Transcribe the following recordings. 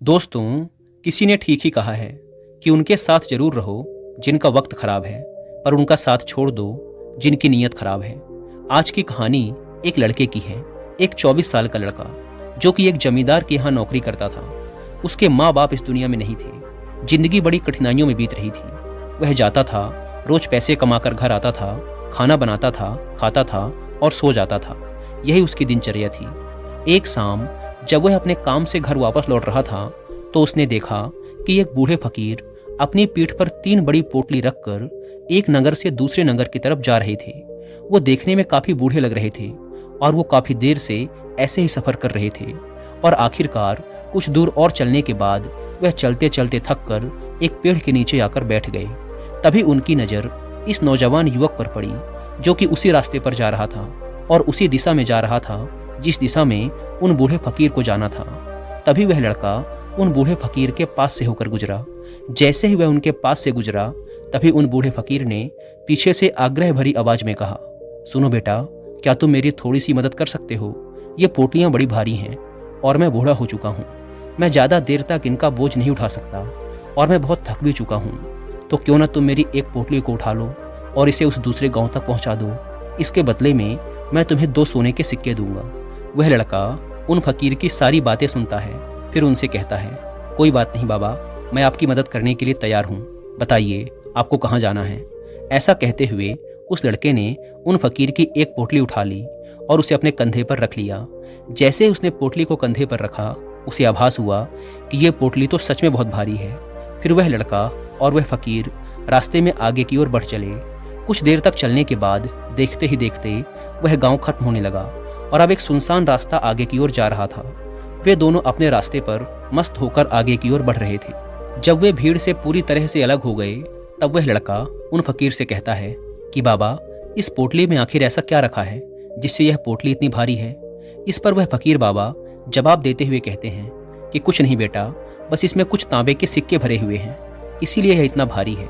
दोस्तों, किसी ने ठीक ही कहा है कि उनके साथ जरूर रहो जिनका वक्त खराब है, पर उनका साथ छोड़ दो जिनकी नीयत खराब है। आज की कहानी एक लड़के की है। एक 24 साल का लड़का जो कि एक जमींदार के यहाँ नौकरी करता था। उसके माँ बाप इस दुनिया में नहीं थे। जिंदगी बड़ी कठिनाइयों में बीत रही थी। वह जाता था, रोज पैसे कमाकर घर आता था, खाना बनाता था, खाता था और सो जाता था। यही उसकी दिनचर्या थी। एक शाम जब वह अपने काम से घर वापस लौट रहा था तो उसने देखा कि एक बूढ़े फकीर अपनी पीठ पर 3 बड़ी पोटली रखकर एक नगर से दूसरे नगर की तरफ जा रहे थे। वो देखने में काफी बूढ़े लग रहे थे और वो काफी देर से ऐसे ही सफर कर रहे थे और आखिरकार कुछ दूर और चलने के बाद वह चलते चलते थक कर एक पेड़ के नीचे आकर बैठ गए। तभी उनकी नज़र इस नौजवान युवक पर पड़ी जो कि उसी रास्ते पर जा रहा था और उसी दिशा में जा रहा था जिस दिशा में उन बूढ़े फकीर को जाना था। तभी वह लड़का उन बूढ़े फकीर के पास से होकर गुजरा। जैसे ही वह उनके पास से गुजरा तभी उन बूढ़े फकीर ने पीछे से आग्रह भरी आवाज में कहा, सुनो बेटा, क्या तुम मेरी थोड़ी सी मदद कर सकते हो? ये पोटलियां बड़ी भारी हैं और मैं बूढ़ा हो चुका हूँ। मैं ज़्यादा देर तक इनका बोझ नहीं उठा सकता और मैं बहुत थक भी चुका हूँ। तो क्यों ना तुम मेरी एक पोटली को उठा लो और इसे उस दूसरे गांव तक पहुंचा दो। इसके बदले में मैं तुम्हें 2 सोने के सिक्के दूंगा। वह लड़का उन फकीर की सारी बातें सुनता है, फिर उनसे कहता है, कोई बात नहीं बाबा, मैं आपकी मदद करने के लिए तैयार हूँ। बताइए आपको कहाँ जाना है? ऐसा कहते हुए उस लड़के ने उन फकीर की एक पोटली उठा ली और उसे अपने कंधे पर रख लिया। जैसे उसने पोटली को कंधे पर रखा उसे आभास हुआ कि यह पोटली तो सच में बहुत भारी है। फिर वह लड़का और वह फकीर रास्ते में आगे की ओर बढ़ चले। कुछ देर तक चलने के बाद देखते ही देखते वह गांव खत्म होने लगा और अब एक सुनसान रास्ता आगे की ओर जा रहा था। वे दोनों अपने रास्ते पर मस्त होकर आगे की ओर बढ़ रहे थे। जब वे भीड़ से पूरी तरह से अलग हो गए तब वह लड़का उन फकीर से कहता है कि बाबा, इस पोटली में आखिर ऐसा क्या रखा है जिससे यह पोटली इतनी भारी है? इस पर वह फकीर बाबा जवाब देते हुए कहते हैं कि कुछ नहीं बेटा, बस इसमें कुछ तांबे के सिक्के भरे हुए हैं, इसीलिए यह इतना भारी है।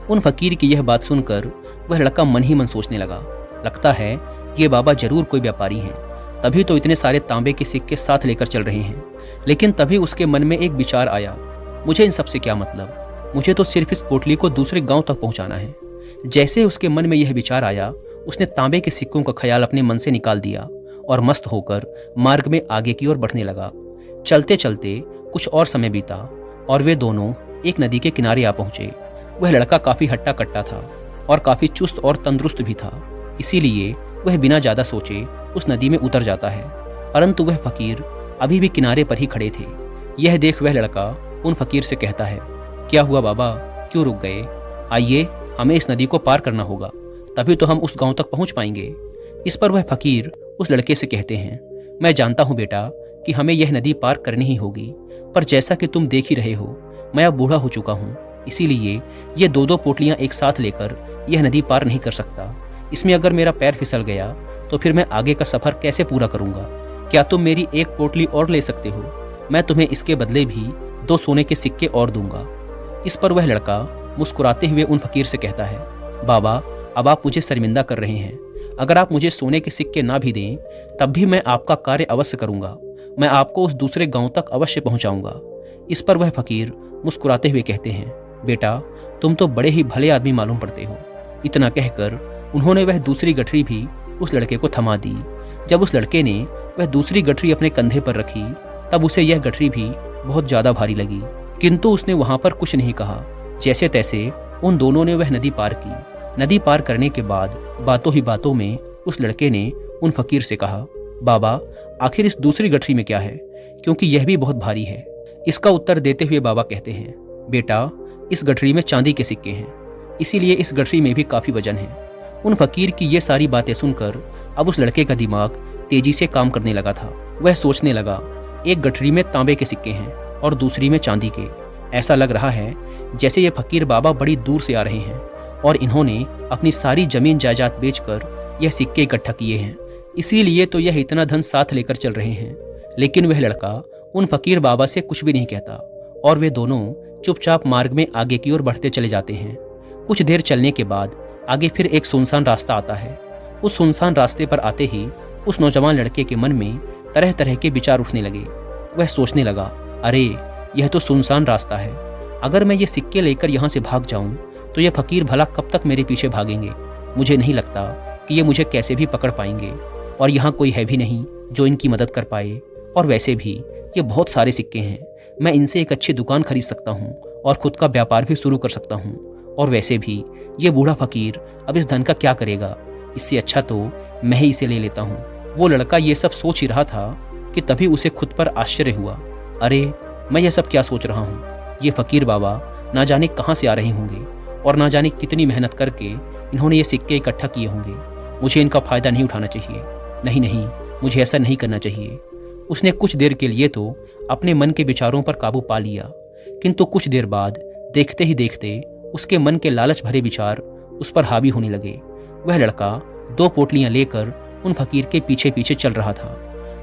उन फकीर की यह बात सुनकर वह लड़का मन ही मन सोचने लगा, लगता है ये बाबा जरूर कोई व्यापारी हैं, तभी तो इतने सारे तांबे के सिक्के साथ लेकर चल रहे हैं। लेकिन तभी उसके मन में एक विचार आया, मुझे इन सब से क्या मतलब, मुझे तो सिर्फ इस पोटली को दूसरे गांव तक पहुंचाना है। जैसे उसके मन में यह विचार आया उसने तांबे के सिक्कों का ख्याल अपने मन से निकाल दिया और मस्त होकर मार्ग में आगे की ओर बढ़ने लगा। चलते चलते कुछ और समय बीता और वे दोनों एक नदी के किनारे आ पहुंचे। वह लड़का काफी हट्टा कट्टा था और काफी चुस्त और तंदुरुस्त भी था, इसीलिए वह बिना ज्यादा सोचे उस नदी में उतर जाता है। परंतु वह फकीर अभी भी किनारे पर ही खड़े थे। यह देख वह लड़का उन फकीर से कहता है, क्या हुआ बाबा, क्यों रुक गए? आइए, हमें इस नदी को पार करना होगा, तभी तो हम उस गांव तक पहुंच पाएंगे। इस पर वह फकीर उस लड़के से कहते हैं, मैं जानता हूं बेटा कि हमें यह नदी पार करनी ही होगी, पर जैसा कि तुम देख ही रहे हो मैं अब बूढ़ा हो चुका हूँ, इसीलिए ये 2-2 पोटलियां एक साथ लेकर यह नदी पार नहीं कर सकता। इसमें अगर मेरा पैर फिसल गया तो फिर मैं आगे का सफर कैसे पूरा करूंगा? क्या तुम मेरी एक पोटली और ले सकते हो? मैं तुम्हें इसके बदले भी 2 सोने के सिक्के और दूंगा। इस पर वह लड़का मुस्कुराते हुए उन फकीर से कहता है, बाबा, अब आप मुझे शर्मिंदा कर रहे हैं। अगर आप मुझे सोने के सिक्के ना भी दें तब भी मैं आपका कार्य अवश्य करूंगा। मैं आपको उस दूसरे गांव तक अवश्य पहुंचाऊंगा। इस पर वह फकीर मुस्कुराते हुए कहते हैं, बेटा, तुम तो बड़े ही भले आदमी मालूम पड़ते हो। इतना कहकर उन्होंने वह दूसरी गठरी भी उस लड़के को थमा दी। जब उस लड़के ने वह दूसरी गठरी अपने कंधे पर रखी तब उसे यह गठरी भी बहुत ज्यादा भारी लगी, किंतु उसने वहां पर कुछ नहीं कहा। जैसे तैसे उन दोनों ने वह नदी पार की। नदी पार करने के बाद बातों ही बातों में उस लड़के ने उन फकीर से कहा, बाबा, आखिर इस दूसरी गठरी में क्या है, क्योंकि यह भी बहुत भारी है। इसका उत्तर देते हुए बाबा कहते हैं, बेटा, इस गठरी में चांदी के सिक्के हैं, इसीलिए इस गठरी में भी काफी वजन है। उन फकीर की ये सारी बातें सुनकर अब उस लड़के का दिमाग तेजी से काम करने लगा था। वह सोचने लगा, एक गठरी में तांबे के सिक्के हैं और दूसरी में चांदी के। ऐसा लग रहा है जैसे ये फकीर बाबा बड़ी दूर से आ रहे हैं और इन्होंने अपनी सारी जमीन जायदाद बेचकर यह सिक्के इकट्ठा किए हैं, इसीलिए तो यह इतना धन साथ लेकर चल रहे हैं। लेकिन वह लड़का उन फकीर बाबा से कुछ भी नहीं कहता और वे दोनों चुपचाप मार्ग में आगे की ओर बढ़ते चले जाते हैं। कुछ देर चलने के बाद आगे फिर एक सुनसान रास्ता आता है। उस सुनसान रास्ते पर आते ही उस नौजवान लड़के के मन में तरह तरह के विचार उठने लगे। वह सोचने लगा, अरे यह तो सुनसान रास्ता है। अगर मैं ये सिक्के लेकर यहाँ से भाग जाऊं तो ये फकीर भला कब तक मेरे पीछे भागेंगे। मुझे नहीं लगता कि ये मुझे कैसे भी पकड़ पाएंगे, और यहाँ कोई है भी नहीं जो इनकी मदद कर पाए। और वैसे भी ये बहुत सारे सिक्के हैं, मैं इनसे एक अच्छी दुकान खरीद सकता हूँ और खुद का व्यापार भी शुरू कर सकता हूँ। और वैसे भी ये बूढ़ा फकीर अब इस धन का क्या करेगा, इससे अच्छा तो मैं ही इसे ले लेता हूँ। वो लड़का ये सब सोच ही रहा था कि तभी उसे खुद पर आश्चर्य हुआ। अरे, मैं यह सब क्या सोच रहा हूँ? ये फकीर बाबा ना जाने कहाँ से आ रहे होंगे और ना जाने कितनी मेहनत करके इन्होंने ये सिक्के इकट्ठा किए होंगे। मुझे इनका फ़ायदा नहीं उठाना चाहिए। नहीं नहीं, मुझे ऐसा नहीं करना चाहिए। उसने कुछ देर के लिए तो अपने मन के विचारों पर काबू पा लिया, किंतु कुछ देर बाद देखते ही देखते उसके मन के लालच भरे विचार उस पर हावी होने लगे। वह लड़का 2 पोटलियां लेकर उन फकीर के पीछे पीछे चल रहा था।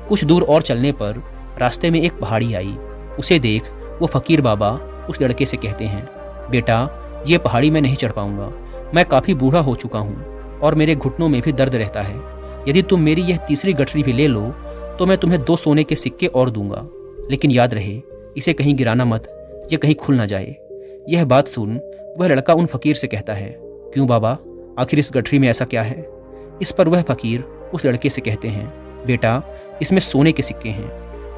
कुछ दूर और चलने पर रास्ते में एक पहाड़ी आई। उसे देख वो फकीर बाबा उस लड़के से कहते हैं, बेटा, ये पहाड़ी मैं नहीं चढ़ पाऊंगा। मैं काफ़ी बूढ़ा हो चुका हूँ और मेरे घुटनों में भी दर्द रहता है। यदि तुम मेरी यह तीसरी गठरी भी ले लो तो मैं तुम्हें 2 सोने के सिक्के और दूंगा, लेकिन याद रहे इसे कहीं गिराना मत, ये कहीं खुल ना जाए। यह बात सुन वह लड़का उन फकीर से कहता है, क्यों बाबा, आखिर इस गठरी में ऐसा क्या है? इस पर वह फकीर उस लड़के से कहते हैं, बेटा, इसमें सोने के सिक्के हैं।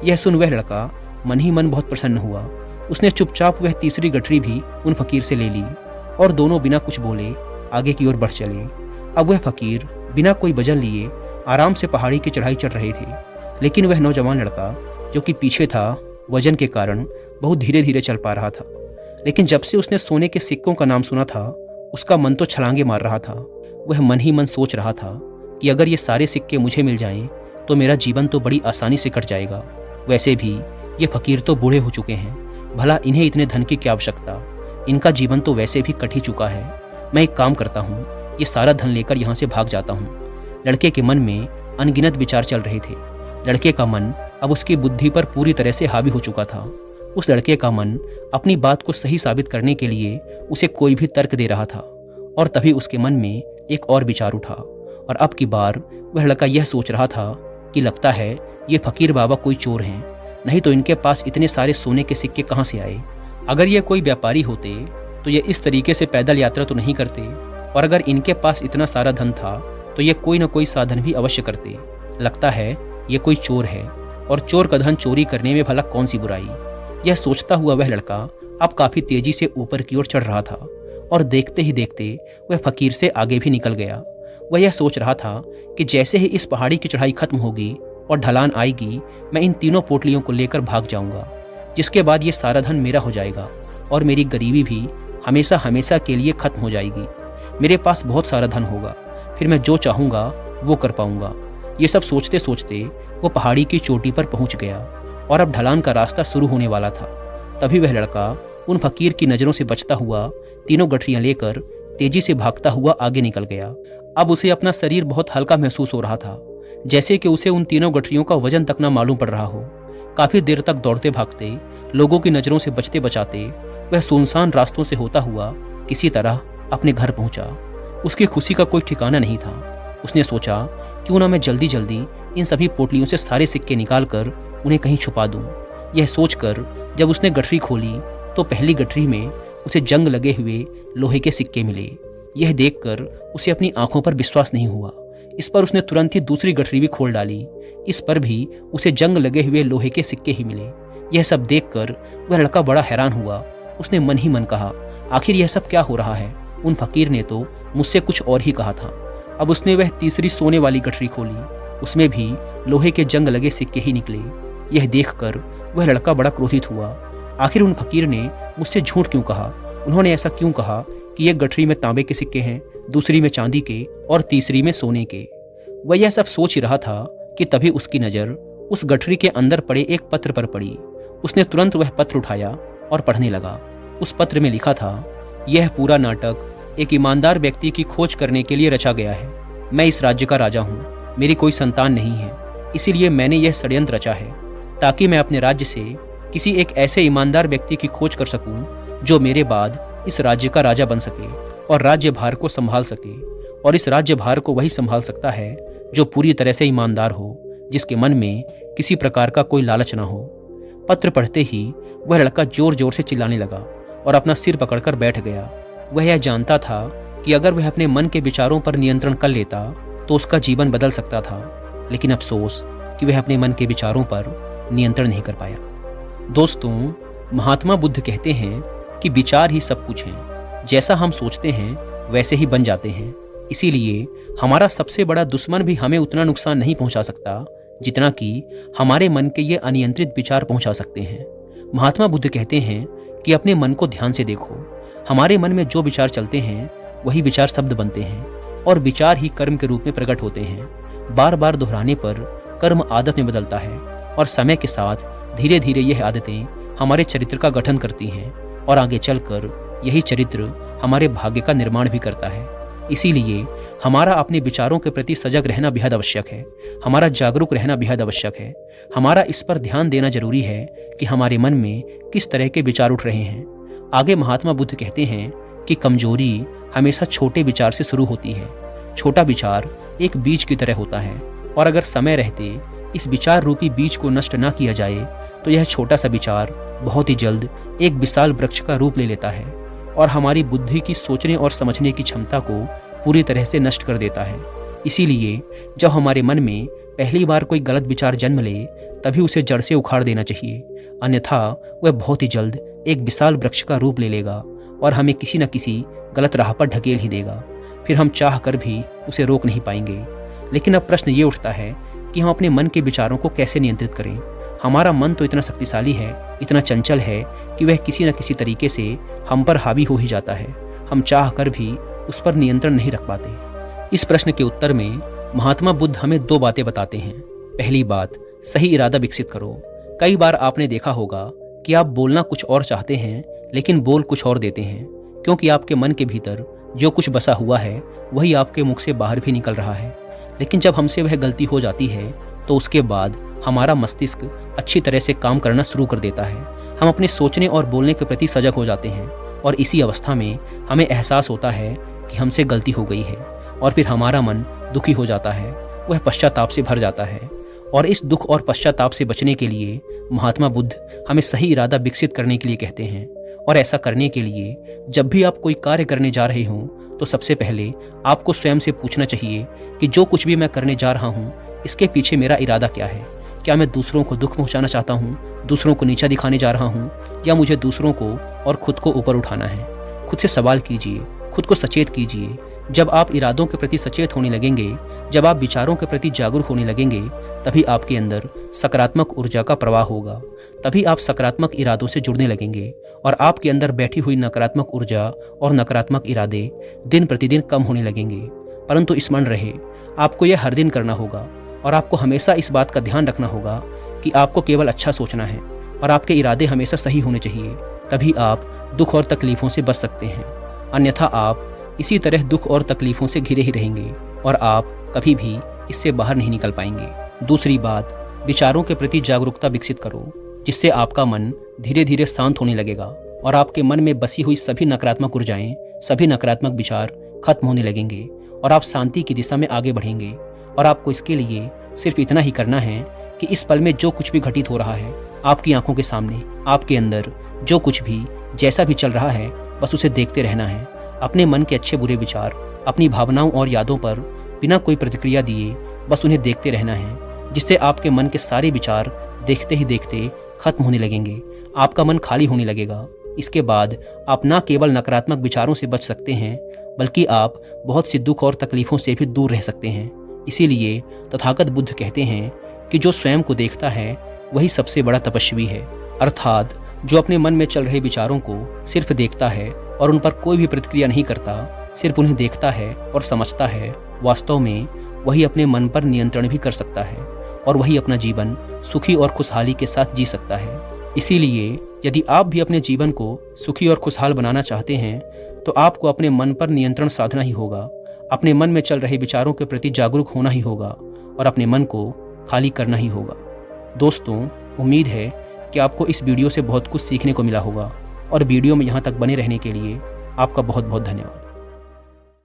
यह सुन वह लड़का मन ही मन बहुत प्रसन्न हुआ। उसने चुपचाप वह तीसरी गठरी भी उन फकीर से ले ली और दोनों बिना कुछ बोले आगे की ओर बढ़ चले। अब वह फकीर बिना कोई वजह लिए आराम से पहाड़ी की चढ़ाई चढ़ रहे थे, लेकिन वह नौजवान लड़का जो कि पीछे था, वजन के कारण बहुत धीरे धीरे चल पा रहा था। लेकिन जब से उसने सोने के सिक्कों का नाम सुना था, उसका मन तो छलांगे मार रहा था। वह मन ही मन सोच रहा था कि अगर ये सारे सिक्के मुझे मिल जाएं तो मेरा जीवन तो बड़ी आसानी से कट जाएगा। वैसे भी ये फकीर तो बूढ़े हो चुके हैं, भला इन्हें इतने धन की क्या आवश्यकता? इनका जीवन तो वैसे भी कट ही चुका है। मैं एक काम करता हूँ, ये सारा धन लेकर यहाँ से भाग जाता हूँ। लड़के के मन में अनगिनत विचार चल रहे थे। लड़के का मन अब उसकी बुद्धि पर पूरी तरह से हावी हो चुका था। उस लड़के का मन अपनी बात को सही साबित करने के लिए उसे कोई भी तर्क दे रहा था। और तभी उसके मन में एक और विचार उठा, और अब की बार वह लड़का यह सोच रहा था कि लगता है ये फकीर बाबा कोई चोर हैं, नहीं तो इनके पास इतने सारे सोने के सिक्के कहाँ से आए? अगर ये कोई व्यापारी होते तो ये इस तरीके से पैदल यात्रा तो नहीं करते, और अगर इनके पास इतना सारा धन था तो ये कोई न कोई साधन भी अवश्य करते। लगता है ये कोई चोर है, और चोर का धन चोरी करने में भला कौन सी बुराई? यह सोचता हुआ वह लड़का अब काफी तेजी से ऊपर की ओर चढ़ रहा था, और देखते ही देखते वह फकीर से आगे भी निकल गया। वह यह सोच रहा था कि जैसे ही इस पहाड़ी की चढ़ाई खत्म होगी और ढलान आएगी, मैं इन तीनों पोटलियों को लेकर भाग जाऊंगा, जिसके बाद ये सारा धन मेरा हो जाएगा और मेरी गरीबी भी हमेशा हमेशा के लिए खत्म हो जाएगी। मेरे पास बहुत सारा धन होगा, फिर मैं जो चाहूँगा वो कर पाऊंगा। ये सब सोचते सोचते वो पहाड़ी की चोटी पर पहुंच गया, और अब ढलान का रास्ता शुरू होने वाला था। तभी वह लड़का उन फकीर की नज़रों से बचता हुआ तीनों गठरियां लेकर तेजी से भागता हुआ आगे निकल गया। अब उसे अपना शरीर बहुत हल्का महसूस हो रहा था, जैसे कि उसे उन तीनों गठरियों का वजन तक ना मालूम पड़ रहा हो। काफी देर तक दौड़ते भागते, लोगों की नज़रों से बचते बचाते वह सुनसान रास्तों से होता हुआ किसी तरह अपने घर पहुंचा। उसकी खुशी का कोई ठिकाना नहीं था। उसने सोचा, क्यों ना मैं जल्दी जल्दी इन सभी पोटलियों से सारे सिक्के निकाल कर उन्हें कहीं छुपा दूं। यह सोचकर जब उसने गठरी खोली तो पहली गठरी में उसे जंग लगे हुए लोहे के सिक्के मिले। यह देखकर उसे अपनी आंखों पर विश्वास नहीं हुआ। इस पर उसने तुरंत ही दूसरी गठरी भी खोल डाली। इस पर भी उसे जंग लगे हुए लोहे के सिक्के ही मिले। यह सब देखकर वह लड़का बड़ा हैरान हुआ। उसने मन ही मन कहा, आखिर यह सब क्या हो रहा है? उन फकीर ने तो मुझसे कुछ और ही कहा था। अब उसने वह तीसरी सोने वाली गठरी खोली, उसमें भी लोहे के जंग लगे सिक्के ही निकले। यह देखकर वह लड़का बड़ा क्रोधित हुआ। आखिर उन फकीर ने मुझसे झूठ क्यों कहा? उन्होंने ऐसा क्यों कहा कि एक गठरी में तांबे के सिक्के हैं, दूसरी में चांदी के और तीसरी में सोने के? वह यह सब सोच ही रहा था कि तभी उसकी नज़र उस गठरी के अंदर पड़े एक पत्र पर पड़ी। उसने तुरंत वह पत्र उठाया और पढ़ने लगा। उस पत्र में लिखा था, यह पूरा नाटक एक ईमानदार व्यक्ति की खोज करने के लिए रचा गया है। मैं इस राज्य का राजा हूँ, मेरी कोई संतान नहीं है, इसीलिए मैंने यह षड्यंत्र रचा है ताकि मैं अपने राज्य से किसी एक ऐसे ईमानदार व्यक्ति की खोज कर सकूं जो मेरे बाद इस राज्य का राजा बन सके और राज्य भार को संभाल सके। और इस राज्य भार को वही संभाल सकता है जो पूरी तरह से ईमानदार हो, जिसके मन में किसी प्रकार का कोई लालच ना हो। पत्र पढ़ते ही वह लड़का जोर जोर से चिल्लाने लगा और अपना सिर पकड़कर बैठ गया। वह यह जानता था कि अगर वह अपने मन के विचारों पर नियंत्रण कर लेता तो उसका जीवन बदल सकता था, लेकिन अफसोस कि वह अपने मन के विचारों पर नियंत्रण नहीं कर पाया। दोस्तों, महात्मा बुद्ध कहते हैं कि विचार ही सब कुछ हैं। जैसा हम सोचते हैं वैसे ही बन जाते हैं। इसीलिए हमारा सबसे बड़ा दुश्मन भी हमें उतना नुकसान नहीं पहुंचा सकता जितना कि हमारे मन के ये अनियंत्रित विचार पहुंचा सकते हैं। महात्मा बुद्ध कहते हैं कि अपने मन को ध्यान से देखो। हमारे मन में जो विचार चलते हैं वही विचार शब्द बनते हैं और विचार ही कर्म के रूप में प्रकट होते हैं। बार बार दोहराने पर कर्म आदत में बदलता है और समय के साथ धीरे धीरे यह आदतें हमारे चरित्र का गठन करती हैं और आगे चलकर यही चरित्र हमारे भाग्य का निर्माण भी करता है। इसीलिए हमारा अपने विचारों के प्रति सजग रहना बेहद आवश्यक है। हमारा जागरूक रहना बेहद आवश्यक है। हमारा इस पर ध्यान देना जरूरी है कि हमारे मन में किस तरह के विचार उठ रहे हैं। आगे महात्मा बुद्ध कहते हैं कि कमजोरी हमेशा छोटे विचार से शुरू होती है। छोटा विचार एक बीज की तरह होता है और अगर समय रहते इस विचार रूपी बीज को नष्ट ना किया जाए तो यह छोटा सा विचार बहुत ही जल्द एक विशाल वृक्ष का रूप ले लेता है और हमारी बुद्धि की सोचने और समझने की क्षमता को पूरी तरह से नष्ट कर देता है। इसीलिए जब हमारे मन में पहली बार कोई गलत विचार जन्म ले तभी उसे जड़ से उखाड़ देना चाहिए, अन्यथा वह बहुत ही जल्द एक विशाल वृक्ष का रूप ले लेगा और हमें किसी न किसी गलत राह पर ढकेल ही देगा। फिर हम चाह कर भी उसे रोक नहीं पाएंगे। लेकिन अब प्रश्न ये उठता है कि हम अपने मन के विचारों को कैसे नियंत्रित करें। हमारा मन तो इतना शक्तिशाली है, इतना चंचल है कि वह किसी न किसी तरीके से हम पर हावी हो ही जाता है। हम चाह कर भी उस पर नियंत्रण नहीं रख पाते। इस प्रश्न के उत्तर में महात्मा बुद्ध हमें 2 बातें बताते हैं। पहली बात, सही इरादा विकसित करो। कई बार आपने देखा होगा कि आप बोलना कुछ और चाहते हैं लेकिन बोल कुछ और देते हैं, क्योंकि आपके मन के भीतर जो कुछ बसा हुआ है वही आपके मुख से बाहर भी निकल रहा है। लेकिन जब हमसे वह गलती हो जाती है तो उसके बाद हमारा मस्तिष्क अच्छी तरह से काम करना शुरू कर देता है। हम अपने सोचने और बोलने के प्रति सजग हो जाते हैं और इसी अवस्था में हमें एहसास होता है कि हमसे गलती हो गई है और फिर हमारा मन दुखी हो जाता है, वह पश्चाताप से भर जाता है। और इस दुख और पश्चाताप से बचने के लिए महात्मा बुद्ध हमें सही इरादा विकसित करने के लिए कहते हैं। और ऐसा करने के लिए जब भी आप कोई कार्य करने जा रहे हों तो सबसे पहले आपको स्वयं से पूछना चाहिए कि जो कुछ भी मैं करने जा रहा हूँ इसके पीछे मेरा इरादा क्या है। क्या मैं दूसरों को दुख पहुँचाना चाहता हूँ, दूसरों को नीचा दिखाने जा रहा हूँ, या मुझे दूसरों को और खुद को ऊपर उठाना है। खुद से सवाल कीजिए, खुद को सचेत कीजिए। जब आप इरादों के प्रति सचेत होने लगेंगे, जब आप विचारों के प्रति जागरूक होने लगेंगे, तभी आपके अंदर सकारात्मक ऊर्जा का प्रवाह होगा। तभी आप सकारात्मक इरादों से जुड़ने लगेंगे और आपके अंदर बैठी हुई नकारात्मक ऊर्जा और नकारात्मक इरादे दिन प्रतिदिन कम होने लगेंगे। परंतु स्मरण रहे, आपको यह हर दिन करना होगा और आपको हमेशा इस बात का ध्यान रखना होगा कि आपको केवल अच्छा सोचना है और आपके इरादे हमेशा सही होने चाहिए। तभी आप दुख और तकलीफों से बच सकते हैं, अन्यथा आप इसी तरह दुख और तकलीफों से घिरे ही रहेंगे और आप कभी भी इससे बाहर नहीं निकल पाएंगे। दूसरी बात, विचारों के प्रति जागरूकता विकसित करो, जिससे आपका मन धीरे धीरे शांत होने लगेगा और आपके मन में बसी हुई सभी नकारात्मक ऊर्जाएं, सभी नकारात्मक विचार खत्म होने लगेंगे और आप शांति की दिशा में आगे बढ़ेंगे। और आपको इसके लिए सिर्फ इतना ही करना है कि इस पल में जो कुछ भी घटित हो रहा है आपकी आंखों के सामने, आपके अंदर जो कुछ भी जैसा भी चल रहा है, बस उसे देखते रहना है। अपने मन के अच्छे बुरे विचार, अपनी भावनाओं और यादों पर बिना कोई प्रतिक्रिया दिए बस उन्हें देखते रहना है, जिससे आपके मन के सारे विचार देखते ही देखते खत्म होने लगेंगे। आपका मन खाली होने लगेगा। इसके बाद आप न केवल नकारात्मक विचारों से बच सकते हैं, बल्कि आप बहुत सी दुख और तकलीफों से भी दूर रह सकते हैं। इसीलिए तथागत बुद्ध कहते हैं कि जो स्वयं को देखता है वही सबसे बड़ा तपस्वी है। अर्थात जो अपने मन में चल रहे विचारों को सिर्फ देखता है और उन पर कोई भी प्रतिक्रिया नहीं करता, सिर्फ उन्हें देखता है और समझता है, वास्तव में वही अपने मन पर नियंत्रण भी कर सकता है और वही अपना जीवन सुखी और खुशहाली के साथ जी सकता है। इसीलिए यदि आप भी अपने जीवन को सुखी और खुशहाल बनाना चाहते हैं तो आपको अपने मन पर नियंत्रण साधना ही होगा, अपने मन में चल रहे विचारों के प्रति जागरूक होना ही होगा और अपने मन को खाली करना ही होगा। दोस्तों, उम्मीद है कि आपको इस वीडियो से बहुत कुछ सीखने को मिला होगा और वीडियो में यहाँ तक बने रहने के लिए आपका बहुत बहुत धन्यवाद।